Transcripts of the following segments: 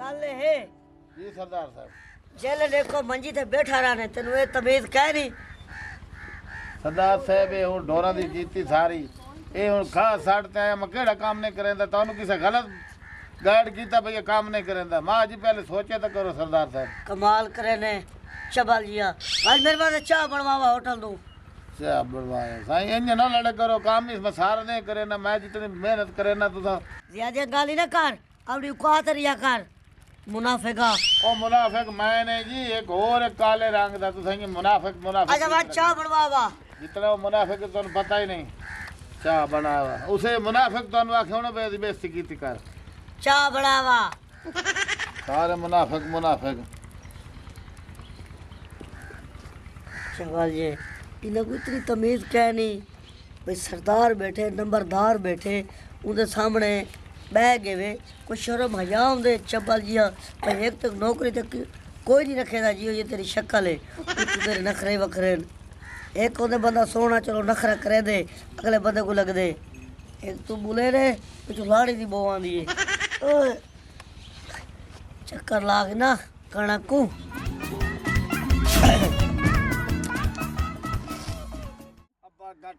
गल है जी सरदार साहब। जेल देखो मंजी ते बैठा रहने तेन ये तमीज कह नहीं सरदार साहब ये हुण ढोरां दी जीती सारी ये हुण खा सड़ते आया मैं केड़ा काम नहीं करेंदा तुहानू किसे गलत गाइड कीता भई ये काम नहीं करेंदा मां जी पहले सोचे तो करो सरदार साहब। कमाल करे ने चबल जिया आज मेरे पास चाह बनवावा होटल दूं चाह बनवाया साईं इंज ना लड़े करो काम इस सारा नहीं करे ना मैं जितनी मेहनत करे ना तुसा ज्यादा गाली ना कर अपनी औकात रिया कर मुनाफिका ओ मुनाफिक मैंने जी एक और एक काले रंग दा तुसा ये मुनाफिक मुनाफिक अच्छा बात चाह बनवावा जितना वो मुनाफिक तुहानू पता ही नहीं चाह बनावा उसे मुनाफिक तुहानू आखे होना बेइज्जती कीती कर चाह बनावा सारे मुनाफिक मुनाफिक चबल जी इन्हें कोई इतनी तमीज क्या नहीं भाई सरदार बैठे नंबरदार बैठे उनके सामने बह गए वे कोई शर्म हया होंदे चबल जिया भाई एक तक नौकरी तक कोई नहीं रखेगा जियो ये तेरी शक्ल है तू तेरे नखरे वखरे एक होंदे बंदा सोना चलो नखरा करे दे अगले बंदे को लग दे एक तू बुले रे तू लाड़ी दी बो आंदी है ओए चक्कर लाग ना कणक को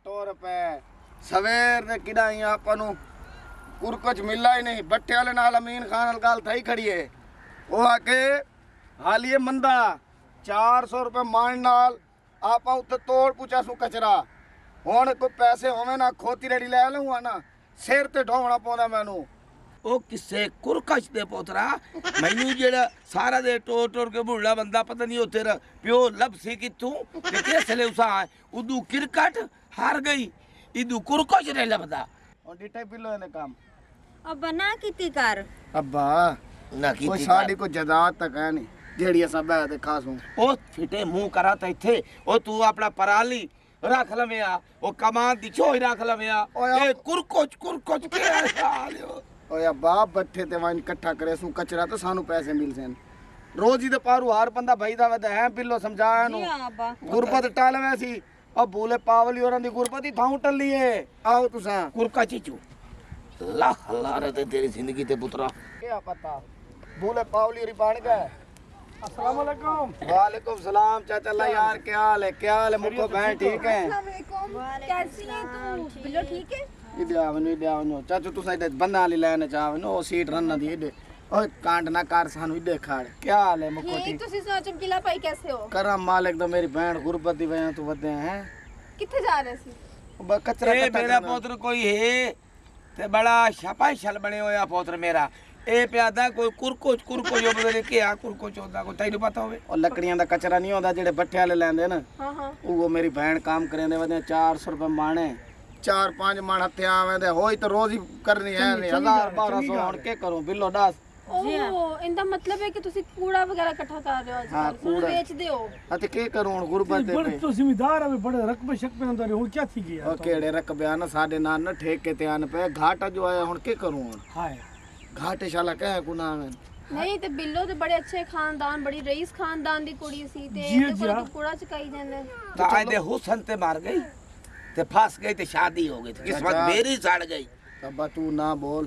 टोर पे सवेर ने किडाई आपा नु कुछ मिला ही नहीं बट्टे वाले नाल अमीन खान नाल गल थई खड़ी है वो आके हालिए मंदा 400 रुपए मान नाल आपा उत्ते तोड़ पूछा सु कचरा हुण कोई पैसे होवे ना खोती रेडी ले लूंगा ना सिर ते ढोवना पौंदा मैनू ਉਹ ਕਿਸੇ ਕੁਰਕਸ਼ ਦੇ ਪੋਤਰਾ ਮੈਨੂੰ ਜਿਹੜਾ ਸਾਰਾ ਦੇ ਟੋਰ ਟੋਰ ਕੇ ਬੁੱਢਾ ਬੰਦਾ ਪਤਾ ਨਹੀਂ ਉਹ ਤੇਰਾ ਪਿਓ ਲੱਭ ਸੀ ਕਿੱਥੋਂ ਤੇ ਕਿਸਲੇ ਉਸਾ ਉਦੂ ਕ੍ਰਿਕਟ ਹਾਰ ਗਈ ਇਦੂ ਕੁਰਕਸ਼ ਰੇ ਲੱਭਦਾ और डिटे पिलो ने काम अब्बा ना कीती कर अब्बा ਨਾ कोई ਕੀਤੀ साडी को जदात तक है नहीं जेड़ी असा बैठ ते खासू ਉਹ ਫਿੱਟੇ ਮੂੰਹ ਕਰਾ ਤਾ ਇੱਥੇ ਉਹ ਤੂੰ ਆਪਣਾ ਪਰਾਲੀ ਰੱਖ ਲਵਿਆ ਉਹ ਕਮਾਨ ਦੀ ਛੋਈ ਰੱਖ ਲਵਿਆ ਓਏ ਇਹ ਕੁਰਕਸ਼ ਕੇ ਹਾਲਿਓ ओया बाप बट्ठे ते वाइन इकट्ठा करे सु कचरा तो सानू पैसे मिल सेन रोज ही ते पारू हार बंदा भाई दा वदा है बिल्लो समझाया नु जी हां अब्बा गुरबत टाल वैसी अब भूले पावली औरां दी गुरबत ही थाऊ टली है आओ तुसा ਕੁਰਕਾ ਚੀਚੂ ਲੱਖ ਲਾਰੇ ਤੇ ਤੇਰੀ ਜ਼ਿੰਦਗੀ ਤੇ ਪੁੱਤਰਾ क्या पता भूले पावली री बन गए अस्सलाम वालेकुम वालेकुम सलाम चाचा ला यार क्या हाल है मुको बहन ठीक है कैसी है तू बिल्लो ठीक है इधर आवनो चाचू तुसा इधर बंदा वाली लेने चावनो ओ सीट रन दी इधर ओए कांड ना कर सानू इधर खाड़ क्या हाल है मुको ठीक ठीक ਤੁਸੀਂ ਸੁਣਾ ਚਮਕੀਲਾ ਭਾਈ कैसे हो करम मालिक तो मेरी बहन गुरबत दी वजह तो वदे हैं किथे जा रहे सी कचरा ਇਹ इकट्ठा ਮੇਰਾ करना। ਪੁੱਤਰ ਕੋਈ ਹੈ ਤੇ ਬੜਾ ਛਪਾਈਸ਼ਲ ਬਣੇ ਹੋਇਆ ਪੁੱਤਰ ਮੇਰਾ ਇਹ ਪਿਆਦਾ ਕੋਈ ਕੁਰਕੋਚ ਜੋ ਬਦਲੇ ਕਿ ਆ ਕੁਰਕੋਚ ਹੁੰਦਾ ਕੋਈ ਤੈਨੂੰ ਪਤਾ ਹੋਵੇ और लकड़ियां दा कचरा नहीं होता जेड़े बट्ठे वाले लेंदे ना हां हां वो मेरी बहन काम करेंदे वदे 400 रुपए माने 4-5 मन हत्ते आवेंदे होई तो रोज ही करनी है नहीं 1000-1200 हुन के करूं बिल्लो दास ओह इंदा मतलब है कि ਤੁਸੀਂ ਕੂੜਾ ਵਗੈਰਾ ਇਕੱਠਾ ਕਰ ਰਹੇ ਹੋ ਅੱਜ हाँ ਕੱਲ੍ਹ कूड़ा ਵੇਚਦੇ ਹੋ अते के करूं हुन गुरबत दे पे तो जिम्मेदार है बड़े रकबे शक पे अंदर हुन क्या थी गया ओ केड़े रकबे ना साडे नाल ना ठेके ते आन पे घाटा जो आया हुन के करूं हुन हाय घाटे शाला कह गुना में ਨਹੀਂ ਤੇ ਬਿੱਲੋ ਤੇ ਬੜੇ ਅੱਛੇ ਖਾਨਦਾਨ ਬੜੀ ਰਈਸ ਖਾਨਦਾਨ ਦੀ ਕੁੜੀ ਸੀ ਤੇ ਜੀ, ਇਹਦੇ ਜੀ, ਕੋਲ ਹਾਂ। ਤਾਂ ਕੂੜਾ ਚਕਾਈ ਜਾਂਦੇ ਤਾਂ ਇਹਦੇ ਹੁਸਨ ਤੇ ਮਾਰ ਗਈ ਤੇ ਫਸ ਗਈ ਤੇ ਸ਼ਾਦੀ ਹੋ ਗਈ ਤੇ ਕਿਸਮਤ ਚਾਚਾ। ਮੇਰੀ ਸੜ ਗਈ तब्बा तू ना बोल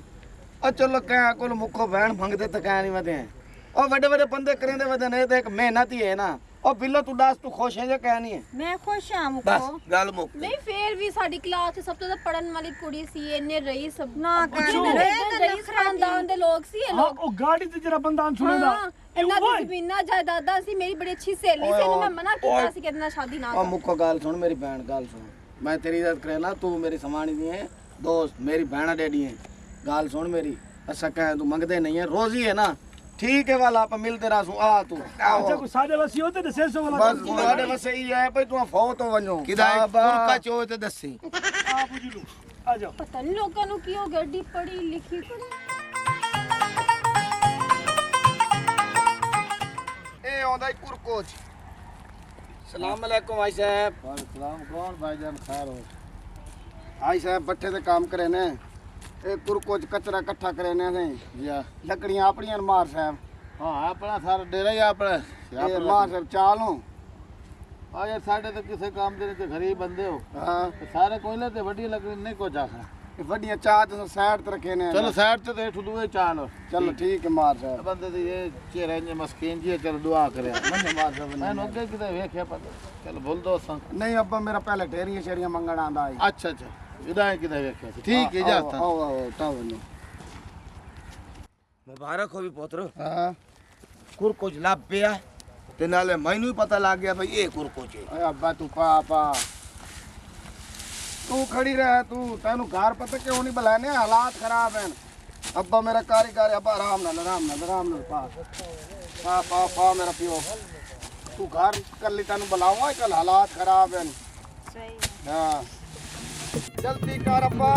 ओ चलो कह कोल मुखो बहन भंगदे तो कह नहीं वदे ओ बड़े बड़े बंदे करेंदे वदे ने तो एक मेहनत ही है ना ओ बिल्लो तू दास तू खुश है या कह नहीं है ਮੈਂ ਖੁਸ਼ ਹਾਂ ਬਸ ਗੱਲ ਮੁੱਕ ਨਹੀਂ ਫੇਰ ਵੀ ਸਾਡੀ ਕਲਾਸ 'ਚ ਸਭ ਤੋਂ ਜ਼ਿਆਦਾ ਪੜਨ ਵਾਲੀ ਕੁੜੀ ਸੀ ਇਹਨੇ ਰਈਸ ਨਾ ਰਈਸ ਖਾਨਦਾਨ ਦੇ ਲੋਕ ਸੀ ਇਹ हां ਲੋਕ ओ गाड़ी ते जरा बंदा सुनेदा ਹਾਂ ਇਹਨਾਂ ਦੀ ਜ਼ਮੀਨਾਂ ਜਾਇਦਾਦਾਂ ਸੀ ਮੇਰੀ ਬੜੀ ਅੱਛੀ ਸਹੇਲੀ ਸੀ ਇਹਨੂੰ ਮੈਂ ਮਨਾ ਕੀਤਾ ਸੀ ਕਿ ਇਹਦੇ ਨਾਲ ਸ਼ਾਦੀ ਨਾ ओ ਕਰ मुखो गाल सुन मेरी बहन गाल सुन मैं तेरी इज्जत करे ना तू मेरी समानी दी है दोस्त मेरी बहना डैडी है गाल सुन मेरी ऐसा कह तू मंगदे नहीं है रोजी है ना ठीक है वाला आप मिलते रहा आ तू अच्छा कोई सादे वसी होते ते 600 वाला बस साडे बस यही है भाई तू फौत हो वनो ਕਿਦਾ ਕੁਰਕਾ ਚੋਏ ਤੇ ਦੱਸੀ आ बुझलू आ जाओ ਪਤਾ ਨਹੀਂ ਲੋਕਾਂ ਨੂੰ ਕੀ ਹੋ ਗਿਆ ਡੀ ਪੜੀ ਲਿਖੀ ਪੜੀ ए आंदा कुरकोच सलाम अलैकुम भाई साहब सलाम कौन भाईजान खैर हो भाई साहब बट्ठे ते काम करे ने ए कुरकोच कचरा इकट्ठा करे ने ने या लकड़ियां अपनियां मार साहब हाँ अपना सारा डेरा ही अपना ए मार साहब चालू आ यार साढ़े तो किसी काम दे नहीं गरीब बंदे हो हां तो सारे कोयले ते वड्डी लकड़ी नहीं को जाखना ਵੱਡੀਆਂ ਚਾਹ ਤੇ ਸਾਈਡ ਤੇ ਰੱਖੇ ਨੇ चलो साइड से देख दुए चाल ਚਲੋ ਠੀਕ ਹੈ ਮਾਰ ਸਾਹਿਬ बंदे दी ये चेहरे ने मस्कीन जी चलो दुआ करे ਮੰਨੇ ਮਾਰ ਸਾਹਿਬ मैं अगे किते वेख्या पता चल बोल दो सन ਨਹੀਂ ਅੱਬਾ ਮੇਰਾ ਪਹਿਲੇ ਢੇਰੀਆਂ ਸ਼ੇਰੀਆਂ ਮੰਗਣ ਆਂਦਾ ਸੀ अच्छा अच्छा इदा किते वेख्या ठीक है जाता ਆਓ ਆਓ ਤਾਵ ਨੂੰ ਮੁਬਾਰਕ ਹੋਵੇ ਪੁੱਤਰ ਹਾਂ ਕੁਰਕੁਚ ਲੱਭ ਪਿਆ ਤੇ ਨਾਲੇ ਮੈਨੂੰ ਹੀ ਪਤਾ ਲੱਗ ਗਿਆ ਭਈ ਇਹ ਕੁਰਕੁਚ ਹੈ ਓਏ ਅੱਬਾ ਤੂੰ ਪਾ ਤੂੰ ਖੜੀ ਰਹਿ ਤੂੰ ਤੈਨੂੰ ਘਰ ਪਤਾ ਕਿਉਂ ਨਹੀਂ ਬੁਲਾਣੇ ਹਾਲਾਤ ਖਰਾਬ ਹਨ ਅੱਬਾ ਮੇਰਾ ਕਾਰੀਗਰ ਅੱਬਾ ਆਰਾਮ ਨਾਲ ਪਾ ਮੇਰਾ ਪਿਓ ਤੂੰ ਘਰ ਕੱਲੀ ਤੈਨੂੰ ਬੁਲਾਵਾਂ ਕੱਲ ਹਾਲਾਤ ਖਰਾਬ ਹਨ ਸਹੀ ਹਾਂ ਜਲਦੀ ਕਰ ਅੱਬਾ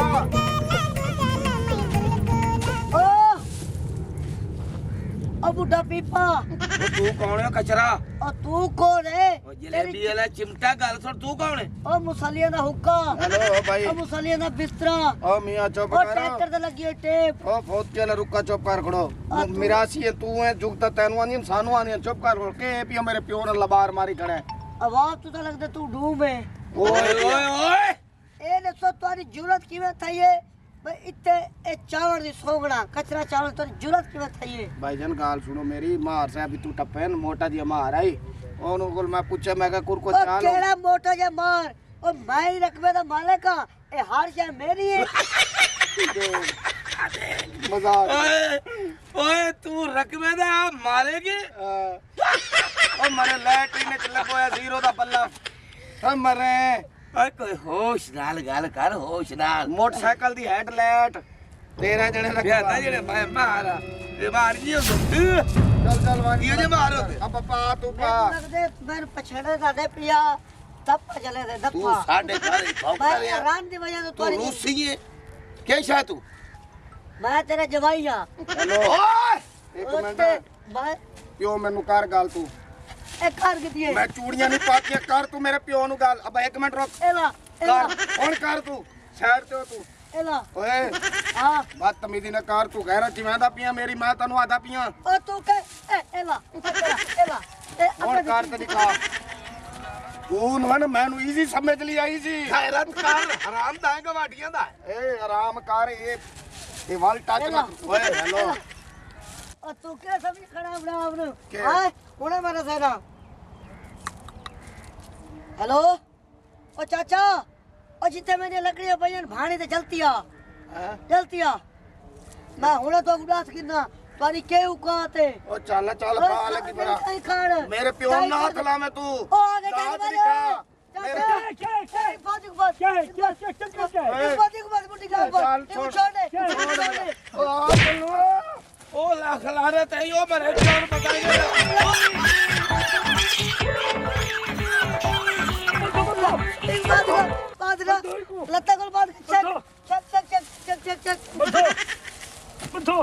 ओ बुढ़ा पीपा ਉਹ ਤੂੰ ਕੌਣ ਹੈ ਕਚਰਾ और तू कौन है ਉਹ ਜਲੇਬੀ ਵਾਲਾ ਚਿਮਟਾ ਗੱਲ ਸੁਣ ਤੂੰ ਕੌਣ ਹੈ ओ मुसलिया दा हुक्का ਹੈਲੋ ਭਾਈ ओ मुसलिया दा बिस्तरा ਓ ਮੀਆਂ ਚੁੱਪ ओ ਕਰ ट्रैक्टर ते लगी है टेप ਓ ਫੌਤ ਚੱਲ ਰੁੱਕਾ ਚੁੱਪ ਕਰ ਖੜੋ ਮਿਰਾਸੀ ਹੈ ਤੂੰ ਹੈ ਜੁਗਤਾ ਤੈਨੂੰ ਆਂਦੀ ਸਾਨੂੰ ਆਂਦੀ ਚੁੱਪ ਕਰ ਖੜੋ ਕੇ ਪਿਓ ਮੇਰੇ ਪਿਓ ਨਾਲ ਲਬਾਰ ਮਾਰੀ ਖੜਾ ਹੈ आवाज तू तो लगदा तू डूब है ਓਏ ਓਏ ਓਏ ए ने तो तुम्हारी जरूरत किवे थई है भाई इत्ते ए चावल दी सोगड़ा कचरा चावल तोरी जरूरत किवे थई है ਭਾਈਜਾਨ ਗੱਲ ਸੁਣੋ ਮੇਰੀ ਮਾਰ ਸਾਹਿਬ ਤੂੰ ਟੱਪੇ ਨ ਮੋਟਾ ਜਿਹਾ ਮਾਰ ਆਈ ਉਹਨੂੰ ਕੋਲ ਮੈਂ ਪੁੱਛਿਆ ਮੈਂ ਕਿਹਾ ਕੁਰਕੋ ओ ਚਾਲ केड़ा मोटा जे मार ओ मैं ही रकबे दा मालिक हां ए हर शय मेरी है ਮਜ਼ਾਕ ਓਏ ਤੂੰ ਰਕਬੇ ਦਾ ਮਾਲੇਗੀ ਉਹ ਮਰੇ ਲੈਟਰੀਨ ਚ ਲੱਗੋਇਆ ਜ਼ੀਰੋ ਦਾ ਪੱਲਾ ਹਾਂ ਮਰੇ ਓਏ ਕੋਈ ਹੋਸ਼ ਨਾਲ ਗੱਲ ਕਰ ਹੋਸ਼ ਨਾਲ ਮੋਟਰਸਾਈਕਲ ਦੀ ਹੈਡਲਾਈਟ 13 ਜਣੇ ਪਿਆ ਲੱਗਾ ਜਿਹੜੇ ਮੈਂ ਮਾਰਾ ਇਹ ਮਾਰ ਜੀ ਉਹ ਚੱਲ ਵਾਂਗੀ ਇਹ ਜੇ ਮਾਰੋ ਤੇ ਅੱਬਾ ਪਾ ਤੂੰ ਪਾ लगदे मैं पछड़े दा पिया तब चले दे ਤੂੰ दफा ਸਾਡੇ ਘਰ ਹੀ ਭੌਂਕਦਾ मैं ਰਿਹਾ हैरान दी वजह तो ਤੂੰ तोरी ਰੂਸੀ ਹੈ ਕੀ ਸ਼ਾ ਤੂੰ मैं तेरा जवाई हां ਹੈਲੋ ਓਏ ਇੱਕ ਮਿੰਟ मैं ਪਿਓ ਮੈਨੂੰ ਕਰ ਗੱਲ ਤੂੰ ए कर के दिए ਮੈਂ ਚੂੜੀਆਂ ਨਹੀਂ ਪਾਤੀਆਂ ਕਰ ਤੂੰ ਮੇਰੇ ਪਿਓ ਨੂੰ ਗੱਲ ਅੱਬਾ ਇੱਕ ਮਿੰਟ ਰੁਕ एला ਕਰ ਹੁਣ ਕਰ ਤੂੰ ਸਾਈਡ ਤੇ ਹੋ ਤੂੰ एला ਓਏ हां ਬਦਤਮੀਜ਼ੀ ਨਾ ਕਰ ਤੂੰ ਗੈਰਾਂ ਕਿਵੇਂ ਦਾ ਪੀਆਂ ਮੇਰੀ ਮਾਂ ਤੈਨੂੰ ਆਦਾ ਪੀਆਂ ओ तू के एला एला ਹੁਣ ਕਰ ਤੇ ਦਿਖਾ ਤੂੰ ਨਾ ਮੈਨੂੰ ਈਜ਼ੀ ਸਮਝ ਲਈ ਆਈ ਸੀ ਖੈਰਤ ਕਰ ਹਰਾਮ ਦਾ ਹੈ ਗਵਾਡੀਆਂ ਦਾ ਏ ਆਰਾਮ ਕਰ ਇਹ ਵਾਲ ਟੱਚ ਨਾ ਓਏ ਹੈਲੋ ओ तू के समझ खड़ा बना अपने के? हां कोने मेरा सेना हेलो ओ चाचा ओ जिथे मैंने लकड़ियां पईन भाणी ते जलती आ मैं हुणे तो उदास किना तोरी के औकात है ਓ ਚੱਲ ਚੱਲ ਪਾ ਲੱਗੀ ਬਰਾ कहीं खाण ਮੇਰੇ ਪਿਓ ਨੂੰ ਨਾ ਹੱਥ ਲਾਵੇਂ ਤੂੰ ओ आगे लात चल दिखा। चाचा क्या बाजू बाजू क्या है क्या है ए, बाजू बाजू मुट्ठी का ਚੱਲ छोड़ दे क्या है? छोड़ दे ਓ ਆ ਚੱਲੋ ਉਹ ਲੱਖ ਲਾਰੇ ਤੇ ਉਹ ਮਰੇ ਚੋਰ ਬਤਾਏਗਾ लत्ता को बांध चक बंधो